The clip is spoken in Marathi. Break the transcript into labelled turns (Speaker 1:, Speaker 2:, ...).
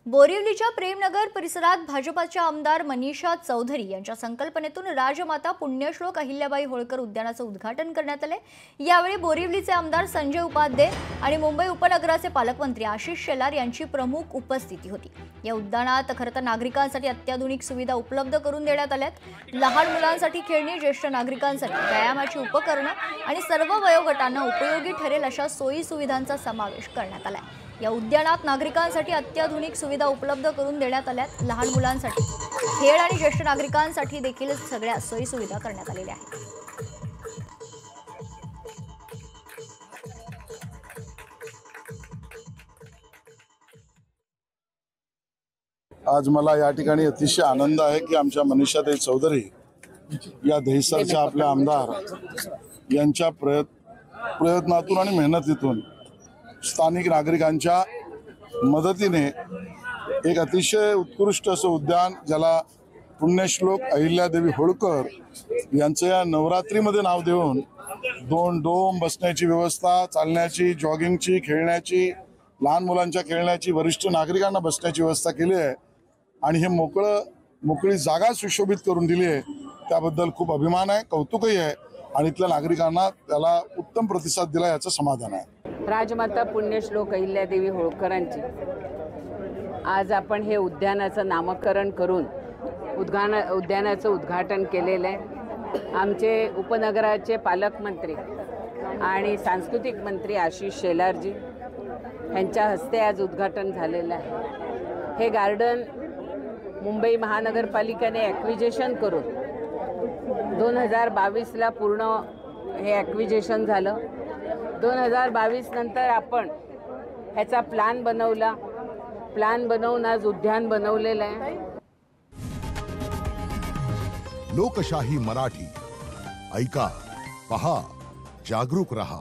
Speaker 1: बोरिवलीच्या प्रेमनगर परिसरात भाजपाच्या आमदार मनीषा चौधरी यांच्या संकल्पनेतून राजमाता पुण्यश्लोक अहिल्याबाई होळकर उद्यानाचं उद्घाटन करण्यात आले। यावेळी बोरिवलीचे आमदार संजय उपाध्ये आणि मुंबई उपनगराचे पालकमंत्री आशिष शेलार यांची प्रमुख उपस्थिती होती। या उद्यानात खरतर नागरिकांसाठी अत्याधुनिक सुविधा उपलब्ध करून देण्यात आल्यात। लहान मुलांसाठी खेळणी, ज्येष्ठ नागरिकांसाठी व्यायामाची उपकरणे आणि सर्व वयोगटांना उपयोगी ठरेल अशा सोयी सुविधांचा समावेश करण्यात आला। या उद्यानात नागरिकांसाठी अत्याधुनिक सुविधा उपलब्ध करून देण्यात आल्यात। लहान मुलांसाठी खेळ आणि ज्येष्ठ नागरिकांसाठी देखील सगळ्या सोयी सुविधा करण्यात आलेल्या आहेत।
Speaker 2: आज मला या ठिकाणी अतिशय आनंद आहे की आमच्या मनीषाताई चौधरी या दहिसरच्या आपल्या आमदार यांच्या प्रयत्नातून आणि मेहनतीतून स्थानिक नागरिकांच्या मदतीने एक अतिशय उत्कृष्ट असं उद्यान, ज्याला पुण्यश्लोक अहिल्यादेवी होळकर यांचं या नवरात्रीमध्ये नाव देऊन 2 डोम बसण्याची व्यवस्था, चालण्याची, जॉगिंगची, खेळण्याची, लहान मुलांच्या खेळण्याची, वरिष्ठ नागरिकांना बसण्याची व्यवस्था केली आहे आणि हे मोकळी जागा सुशोभित करून दिली आहे। त्याबद्दल खूप अभिमान आहे, कौतुकही आहे आणि इथल्या नागरिकांना त्याला उत्तम प्रतिसाद दिला याचं समाधान आहे।
Speaker 3: राजमाता पुण्यश्लोक अहिल्यादेवी होळकरांची आज आपण हे उद्यानाचं नामकरण करून उद्यानाचं उद्घाटन केलेलं आहे। आमचे उपनगराचे पालकमंत्री आणि सांस्कृतिक मंत्री आशिष शेलारजी यांच्या हस्ते आज उद्घाटन झालेलं आहे। हे गार्डन मुंबई महानगरपालिकेने ॲक्विजिशन करून 2022ला पूर्ण हे ॲक्विजिशन झालं। 2022 नंतर आपण ह्याचा प्लॅन बनवला, प्लॅन बनवून आज उद्यान बनवलेलं आहे।
Speaker 4: लोकशाही मराठी ऐका, पहा, जागरूक रहा।